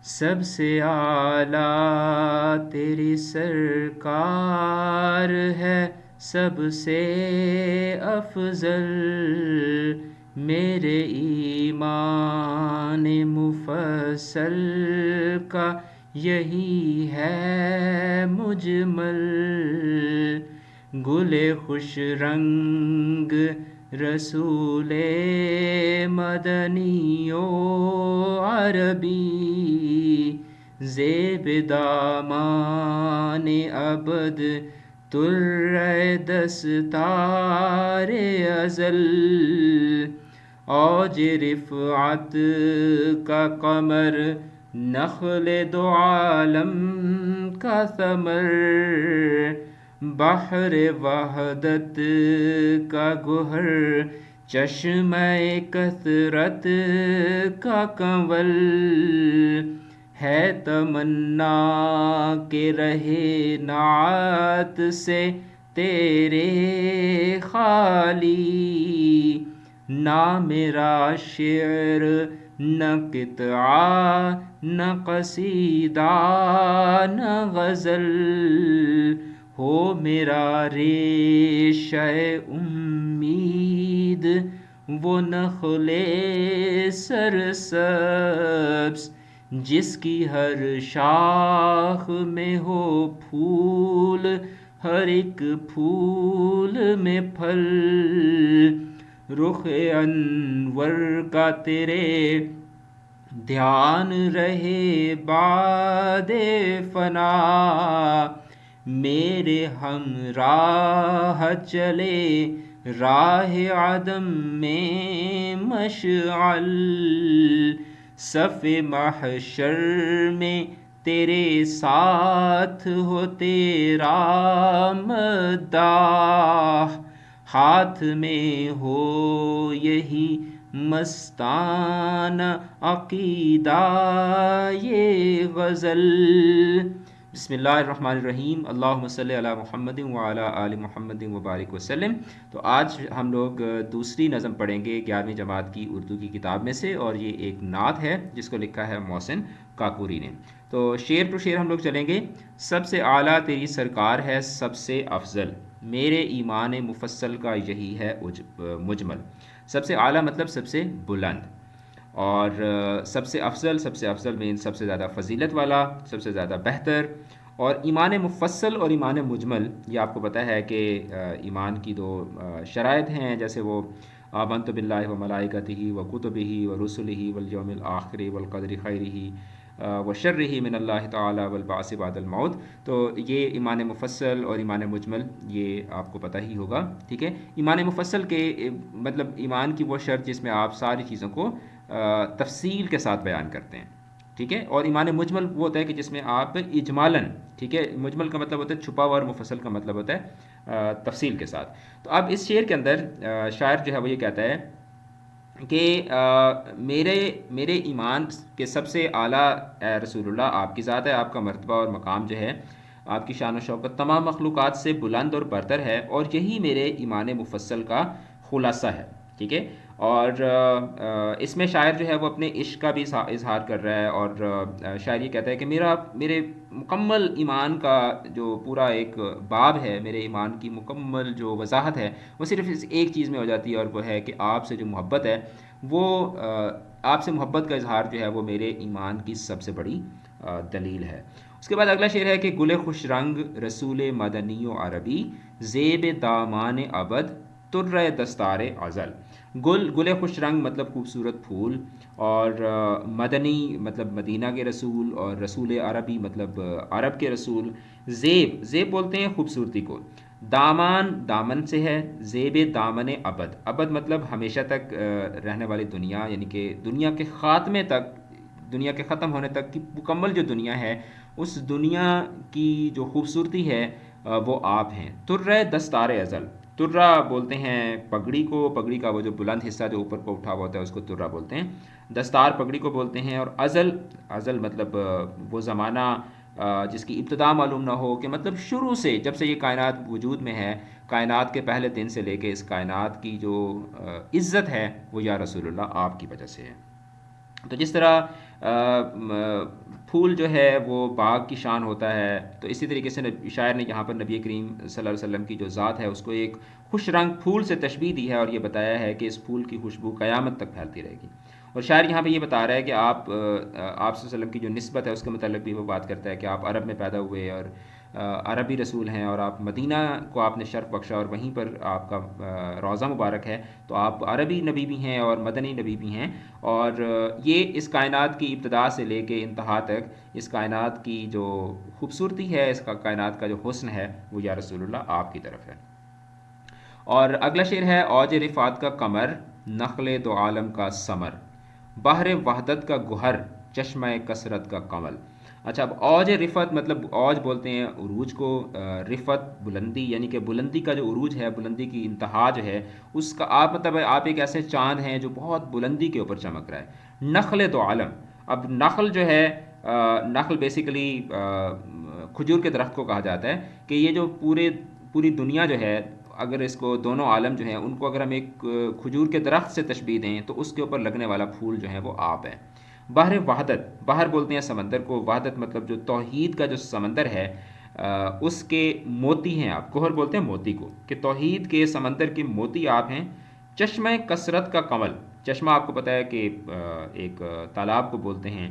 سب سے اعلیٰ تیری سرکار ہے، سب سے افضل میرے ایمان مفصل کا یہی ہے مجمل۔ گل خوش رنگ رسول مدنی و عربی، زیب دامان ابد تر دستار ازل، اوج رفعت کا قمر نخل دو عالم کا ثمر، بحر وحدت کا گوہر چشمہ کثرت کا کنول، ہے تمنا کہ رہے نعت سے تیرے خالی، نہ میرا شعر نہ قطعہ نہ قصیدہ نہ غزل، ہو میرا ریشہ امید وہ نخل سرسبز، جس کی ہر شاخ میں ہو پھول ہر ایک پھول میں پھل، رخ انور کا تیرے دھیان رہے بعد فنا، میرے ہمراہ چلے راہ عدم میں مشعل، صف محشر میں تیرے ساتھ ہو تیرا مداح، ہاتھ میں ہو یہی مستانہ عقیدہ یہ غزل۔ بسم اللہ الرحمن الرحیم، اللہم صلی علی محمد وعلی آل محمد وبارک وسلم۔ تو آج ہم لوگ دوسری نظم پڑھیں گے 11ویں جماعت کی اردو کی کتاب میں سے، اور یہ ایک نعت ہے جس کو لکھا ہے محسن کاکوری نے۔ تو شعر ٹو شعر ہم لوگ چلیں گے۔ سب سے اعلیٰ تیری سرکار ہے، سب سے افضل میرے ایمان مفصل کا یہی ہے مجمل۔ سب سے اعلیٰ مطلب سب سے بلند، اور سب سے افضل مین سب سے زیادہ فضیلت والا، سب سے زیادہ بہتر۔ اور ایمان مفصل اور ایمان مجمل، یہ آپ کو پتہ ہے کہ ایمان کی دو شرائط ہیں، جیسے وہ آمنت باللہ و ملائکتہ و کتبہ و رسلہ والیوم الآخر والقدر خیرہ و شرہ من اللہ تعالی والبعث بعد الموت۔ تو یہ ایمان مفصل اور ایمان مجمل یہ آپ کو پتہ ہی ہوگا، ٹھیک ہے۔ ایمان مفصل کے مطلب ایمان کی وہ شرط جس میں آپ ساری چیزوں کو تفصیل کے ساتھ بیان کرتے ہیں، ٹھیک ہے۔ اور ایمان مجمل وہ ہوتا ہے کہ جس میں آپ اجمالاً، ٹھیک ہے، مجمل کا مطلب ہوتا ہے چھپا ہوا، اور مفصل کا مطلب ہوتا ہے تفصیل کے ساتھ۔ تو اب اس شعر کے اندر شاعر جو ہے وہ یہ کہتا ہے کہ میرے ایمان کے سب سے اعلیٰ اے رسول اللہ آپ کی ذات ہے، آپ کا مرتبہ اور مقام جو ہے، آپ کی شان و شوکت تمام مخلوقات سے بلند اور برتر ہے، اور یہی میرے ایمان مفصل کا خلاصہ ہے، ٹھیک ہے۔ اور اس میں شاعر جو ہے وہ اپنے عشق کا بھی اظہار کر رہا ہے، اور شاعر یہ کہتا ہے کہ میرے مکمل ایمان کا جو پورا ایک باب ہے، میرے ایمان کی مکمل جو وضاحت ہے وہ صرف اس ایک چیز میں ہو جاتی ہے، اور وہ ہے کہ آپ سے جو محبت ہے، وہ آپ سے محبت کا اظہار جو ہے وہ میرے ایمان کی سب سے بڑی دلیل ہے۔ اس کے بعد اگلا شعر ہے کہ گل خوش رنگ رسول مدنی و عربی، زیب دامان ابد تر دستار ازل۔ گل خوش رنگ مطلب خوبصورت پھول، اور مدنی مطلب مدینہ کے رسول، اور رسول عربی مطلب عرب کے رسول۔ زیب بولتے ہیں خوبصورتی کو، دامن سے ہے، زیب دامن ابد، ابد مطلب ہمیشہ تک رہنے والی دنیا، یعنی کہ دنیا کے خاتمے تک، دنیا کے ختم ہونے تک کی مکمل جو دنیا ہے، اس دنیا کی جو خوبصورتی ہے وہ آپ ہیں۔ تر دستار ازل، ترہ بولتے ہیں پگڑی کو، پگڑی کا وہ جو بلند حصہ جو اوپر کو اٹھا ہوا ہوتا ہے اس کو ترہ بولتے ہیں، دستار پگڑی کو بولتے ہیں۔ اور ازل مطلب وہ زمانہ جس کی ابتدا معلوم نہ ہو، کہ مطلب شروع سے جب سے یہ کائنات وجود میں ہے، کائنات کے پہلے دن سے لے کے اس کائنات کی جو عزت ہے وہ یا رسول اللہ آپ کی وجہ سے ہے۔ تو جس طرح پھول جو ہے وہ باغ کی شان ہوتا ہے، تو اسی طریقے سے شاعر نے یہاں پر نبی کریم صلی اللہ علیہ وسلم کی جو ذات ہے اس کو ایک خوش رنگ پھول سے تشبیہ دی ہے، اور یہ بتایا ہے کہ اس پھول کی خوشبو قیامت تک پھیلتی رہے گی۔ اور شاعر یہاں پہ یہ بتا رہا ہے کہ آپ صلی اللہ علیہ وسلم کی جو نسبت ہے اس کے متعلق بھی وہ بات کرتا ہے کہ آپ عرب میں پیدا ہوئے اور عربی رسول ہیں، اور آپ مدینہ کو آپ نے شرف بخشا اور وہیں پر آپ کا روضہ مبارک ہے، تو آپ عربی نبی بھی ہیں اور مدنی نبی بھی ہیں، اور یہ اس کائنات کی ابتدا سے لے کے انتہا تک اس کائنات کی جو خوبصورتی ہے، اس کا کائنات کا جو حسن ہے، وہ یا رسول اللہ آپ کی طرف ہے۔ اور اگلا شعر ہے: اوج رفعت کا قمر، نخل دو عالم کا ثمر، بحر وحدت کا گوہر، چشمہ کثرت کا کمل۔ اچھا، اب اوج رفعت مطلب اوج بولتے ہیں عروج کو، رفعت بلندی، یعنی کہ بلندی کا جو عروج ہے، بلندی کی انتہا جو ہے اس کا آپ مطلب آپ ایک ایسے چاند ہیں جو بہت بلندی کے اوپر چمک رہا ہے۔ نخل دو عالم، اب نخل جو ہے نخل بیسیکلی کھجور کے درخت کو کہا جاتا ہے کہ یہ جو پوری دنیا جو ہے، اگر اس کو دونوں عالم جو ہیں ان کو اگر ہم ایک کھجور کے درخت سے تشبیہ دیں تو اس کے اوپر لگنے والا پھول جو ہے وہ آپ ہے۔ بحر وحدت، بحر بولتے ہیں سمندر کو، وحدت مطلب جو توحید کا جو سمندر ہے اس کے موتی ہیں آپ، گوہر بولتے ہیں موتی کو، کہ توحید کے سمندر کے موتی آپ ہیں۔ چشمہ کثرت کا کمل، چشمہ آپ کو پتہ ہے کہ ایک تالاب کو بولتے ہیں،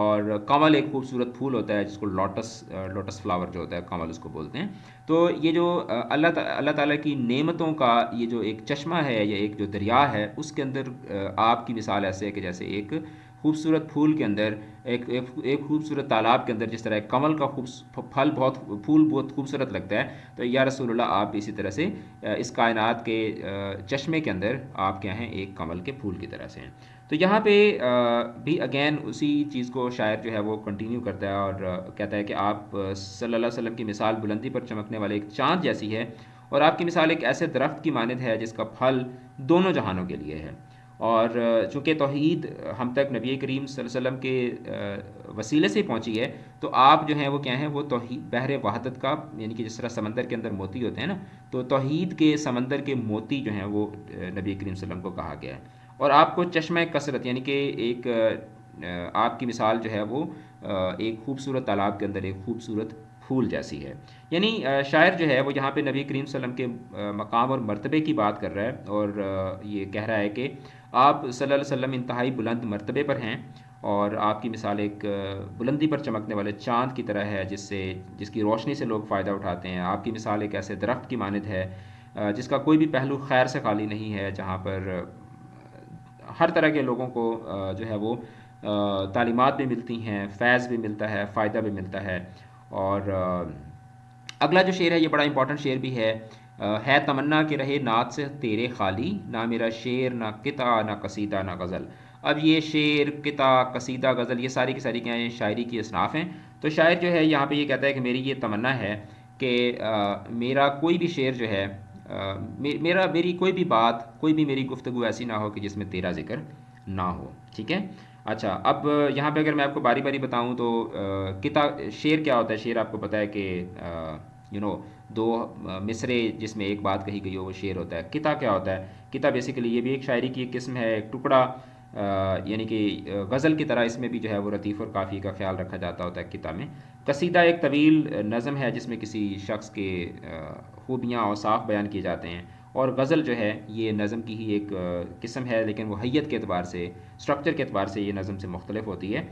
اور کمل ایک خوبصورت پھول ہوتا ہے جس کو لوٹس فلاور جو ہوتا ہے کمل اس کو بولتے ہیں۔ تو یہ جو اللہ تعالیٰ کی نعمتوں کا یہ جو ایک چشمہ ہے یا ایک جو دریا ہے، اس کے اندر آپ کی مثال ایسے ہے کہ جیسے ایک خوبصورت پھول کے اندر ایک خوبصورت تالاب کے اندر جس طرح ایک کمل کا پھول بہت خوبصورت لگتا ہے، تو یا رسول اللہ آپ اسی طرح سے اس کائنات کے چشمے کے اندر آپ کیا ہیں، ایک کمل کے پھول کی طرح سے ہیں۔ تو یہاں پہ بھی اگین اسی چیز کو شاعر جو ہے وہ کنٹینیو کرتا ہے اور کہتا ہے کہ آپ صلی اللہ علیہ وسلم کی مثال بلندی پر چمکنے والے ایک چاند جیسی ہے، اور آپ کی مثال ایک ایسے درخت کی مانند ہے جس کا پھل دونوں جہانوں کے لیے ہے۔ اور چونکہ توحید ہم تک نبی کریم صلی اللہ علیہ وسلم کے وسیلے سے پہنچی ہے، تو آپ جو ہیں وہ کیا ہیں، وہ توحید بحر وحدت کا، یعنی کہ جس طرح سمندر کے اندر موتی ہوتے ہیں نا، تو توحید کے سمندر کے موتی جو ہیں وہ نبی کریم صلی اللہ علیہ وسلم کو کہا گیا ہے۔ اور آپ کو چشمہ کثرت، یعنی کہ ایک آپ کی مثال جو ہے وہ ایک خوبصورت تالاب کے اندر ایک خوبصورت پھول جیسی ہے۔ یعنی شاعر جو ہے وہ یہاں پہ نبی کریم صلی اللہ علیہ وسلم کے مقام اور مرتبے کی بات کر رہا ہے، اور یہ کہہ رہا ہے کہ آپ صلی اللہ علیہ وسلم انتہائی بلند مرتبے پر ہیں، اور آپ کی مثال ایک بلندی پر چمکنے والے چاند کی طرح ہے جس کی روشنی سے لوگ فائدہ اٹھاتے ہیں۔ آپ کی مثال ایک ایسے درخت کی مانند ہے جس کا کوئی بھی پہلو خیر سے خالی نہیں ہے، جہاں پر ہر طرح کے لوگوں کو جو ہے وہ تعلیمات بھی ملتی ہیں، فیض بھی ملتا ہے، فائدہ بھی ملتا ہے۔ اور اگلا جو شعر ہے یہ بڑا امپورٹنٹ شعر بھی ہے تمنا کہ رہے نعت سے تیرے خالی، نہ میرا شعر نہ قطع نہ قصیدہ نہ غزل۔ اب یہ شعر، قطع، قصیدہ، غزل، یہ ساری کی ساری کیا ہیں، شاعری کی اصناف ہیں۔ تو شاعر جو ہے یہاں پہ یہ کہتا ہے کہ میری یہ تمنا ہے کہ میرا کوئی بھی شعر جو ہے، میری کوئی بھی بات، کوئی بھی میری گفتگو ایسی نہ ہو کہ جس میں تیرا ذکر نہ ہو۔ ٹھیک ہے؟ اچھا، اب یہاں پہ اگر میں آپ کو باری باری بتاؤں تو شعر کیا ہوتا ہے؟ شعر آپ کو پتہ ہے کہ دو مصرے جس میں ایک بات کہی گئی ہو وہ شعر ہوتا ہے۔ قطع کیا ہوتا ہے؟ قطع بیسیکلی یہ بھی ایک شاعری کی ایک قسم ہے، ایک ٹکڑا، یعنی کہ غزل کی طرح اس میں بھی جو ہے وہ ردیف اور قافیے کا خیال رکھا جاتا ہوتا ہے قطع میں۔ قصیدہ ایک طویل نظم ہے جس میں کسی شخص کے خوبیاں اور اوصاف بیان کیے جاتے ہیں، اور غزل جو ہے یہ نظم کی ہی ایک قسم ہے، لیکن وہ حیت کے اعتبار سے، اسٹرکچر کے اعتبار سے یہ نظم سے مختلف ہوتی ہے۔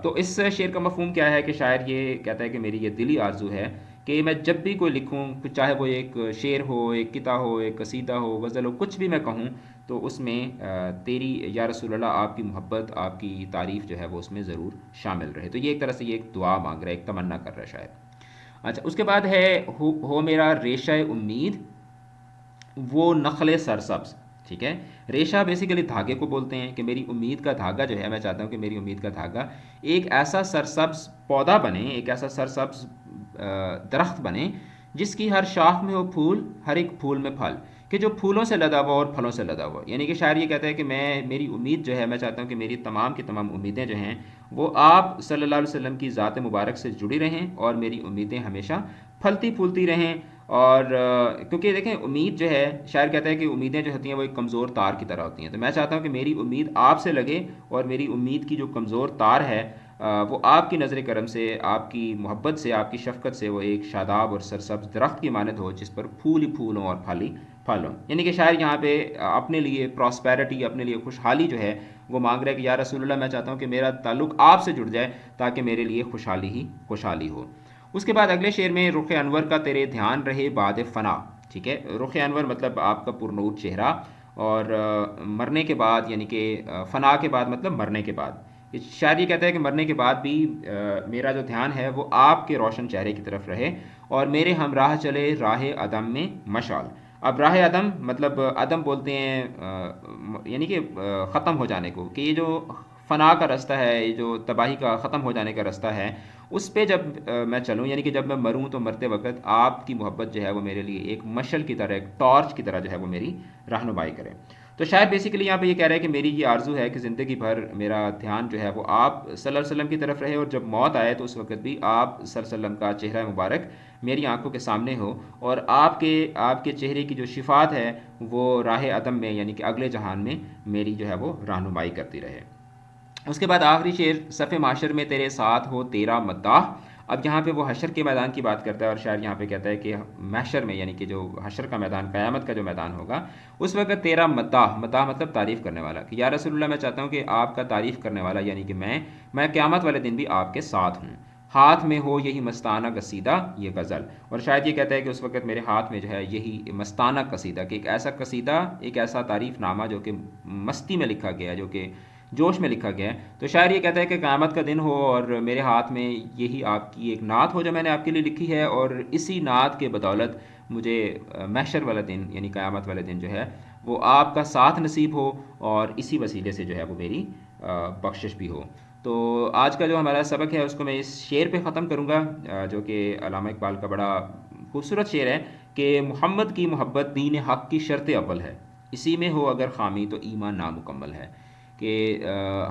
تو اس شعر کا مفہوم کیا ہے کہ شاعر یہ کہتا ہے کہ میری یہ دلی آرزو ہے کہ میں جب بھی کوئی لکھوں، چاہے وہ ایک شعر ہو، ایک قطع ہو، ایک قصیدہ ہو، غزل ہو، کچھ بھی میں کہوں تو اس میں تیری یا رسول اللہ آپ کی محبت، آپ کی تعریف جو ہے وہ اس میں ضرور شامل رہے۔ تو یہ ایک طرح سے یہ ایک دعا مانگ رہا ہے، ایک تمنا کر رہا ہے شاعر۔ اچھا، اس کے بعد ہے ہو میرا ریشہ امید، وہ نخل سرسبز۔ ٹھیک ہے؟ ریشہ بیسیکلی دھاگے کو بولتے ہیں، کہ میری امید کا دھاگا جو ہے، میں چاہتا ہوں کہ میری امید کا دھاگا ایک ایسا سرسبز پودا بنے، ایک ایسا سرسبز درخت بنے جس کی ہر شاخ میں ہو پھول، ہر ایک پھول میں پھل، کہ جو پھولوں سے لدا ہوا اور پھلوں سے لدا ہوا۔ یعنی کہ شاعر یہ کہتا ہے کہ میری امید جو ہے، میں چاہتا ہوں کہ میری تمام کی تمام امیدیں جو ہیں وہ آپ صلی اللہ علیہ وسلم کی ذات مبارک سے جڑی رہیں، اور میری امیدیں ہمیشہ پھلتی پھولتی رہیں۔ اور کیونکہ دیکھیں امید جو ہے، شاعر کہتا ہے کہ امیدیں جو ہوتی ہیں وہ ایک کمزور تار کی طرح ہوتی ہیں، تو میں چاہتا ہوں کہ میری امید آپ سے لگے، اور میری امید کی جو کمزور تار ہے وہ آپ کی نظر کرم سے، آپ کی محبت سے، آپ کی شفقت سے وہ ایک شاداب اور سرسبز درخت کی مانند ہو جس پر پھول ہی پھول ہوں اور پھل ہی پھل ہوں. یعنی کہ شاعر یہاں پہ اپنے لیے پراسپیرٹی، اپنے لیے خوشحالی جو ہے وہ مانگ رہا ہے کہ یا رسول اللہ میں چاہتا ہوں کہ میرا تعلق آپ سے جڑ جائے تاکہ میرے لیے خوشحالی ہی خوشحالی ہو. اس کے بعد اگلے شعر میں رخ انور کا تیرے دھیان رہے بعد فنا. ٹھیک ہے، رخ انور مطلب آپ کا پرنور چہرہ، اور مرنے کے بعد یعنی کہ فنا کے بعد مطلب مرنے کے بعد. شاعر یہ کہتا ہے کہ مرنے کے بعد بھی میرا جو دھیان ہے وہ آپ کے روشن چہرے کی طرف رہے، اور میرے ہمراہ چلے راہ عدم میں مشعل. اب راہ عدم مطلب عدم بولتے ہیں یعنی کہ ختم ہو جانے کو، کہ یہ جو فنا کا رستہ ہے، یہ جو تباہی کا ختم ہو جانے کا رستہ ہے، اس پہ جب میں چلوں، یعنی کہ جب میں مروں تو مرتے وقت آپ کی محبت جو ہے وہ میرے لیے ایک مشعل کی طرح، ایک ٹارچ کی طرح جو ہے وہ میری رہنمائی کرے. تو شاید بیسیکلی یہاں پہ یہ کہہ رہا ہے کہ میری یہ آرزو ہے کہ زندگی بھر میرا دھیان جو ہے وہ آپ صلی اللہ علیہ وسلم کی طرف رہے، اور جب موت آئے تو اس وقت بھی آپ صلی اللہ علیہ وسلم کا چہرہ مبارک میری آنکھوں کے سامنے ہو، اور آپ کے چہرے کی جو شفات ہے وہ راہ عدم میں یعنی کہ اگلے جہان میں میری جو ہے وہ رہنمائی کرتی رہے. اس کے بعد آخری شعر، صف معاشر میں تیرے ساتھ ہو تیرا مداح. اب یہاں پہ وہ حشر کے میدان کی بات کرتا ہے، اور شاعر یہاں پہ کہتا ہے کہ محشر میں یعنی کہ جو حشر کا میدان، قیامت کا جو میدان ہوگا، اس وقت تیرا مداح، مداح مطلب تعریف کرنے والا، کہ یا رسول اللہ میں چاہتا ہوں کہ آپ کا تعریف کرنے والا یعنی کہ میں قیامت والے دن بھی آپ کے ساتھ ہوں. ہاتھ میں ہو یہی مستانہ قصیدہ یہ غزل. اور شاید یہ کہتا ہے کہ اس وقت میرے ہاتھ میں جو ہے یہی مستانہ قصیدہ، کہ ایک ایسا قصیدہ، ایک ایسا تعریف نامہ جو کہ مستی میں لکھا گیا ہے، جو کہ جوش میں لکھا گیا ہے. تو شاعر یہ کہتا ہے کہ قیامت کا دن ہو اور میرے ہاتھ میں یہی آپ کی ایک نعت ہو جو میں نے آپ کے لیے لکھی ہے، اور اسی نعت کے بدولت مجھے محشر والا دن یعنی قیامت والے دن جو ہے وہ آپ کا ساتھ نصیب ہو، اور اسی وسیلے سے جو ہے وہ میری بخشش بھی ہو. تو آج کا جو ہمارا سبق ہے اس کو میں اس شعر پہ ختم کروں گا، جو کہ علامہ اقبال کا بڑا خوبصورت شعر ہے کہ محمد کی محبت دین حق کی شرط اول ہے، اسی میں ہو اگر خامی تو ایمان نامکمل ہے. کہ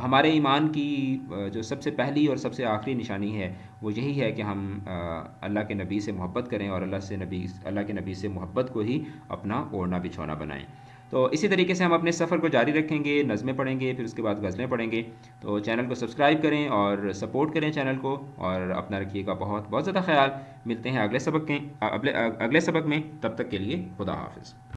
ہمارے ایمان کی جو سب سے پہلی اور سب سے آخری نشانی ہے وہ یہی ہے کہ ہم اللہ کے نبی سے محبت کریں، اور اللہ کے نبی سے محبت کو ہی اپنا اوڑھنا بچھونا بنائیں. تو اسی طریقے سے ہم اپنے سفر کو جاری رکھیں گے، نظمیں پڑھیں گے، پھر اس کے بعد غزلیں پڑھیں گے. تو چینل کو سبسکرائب کریں اور سپورٹ کریں چینل کو، اور اپنا رکھیے گا بہت بہت زیادہ خیال. ملتے ہیں اگلے سبق میں. تب تک کے لیے خدا حافظ.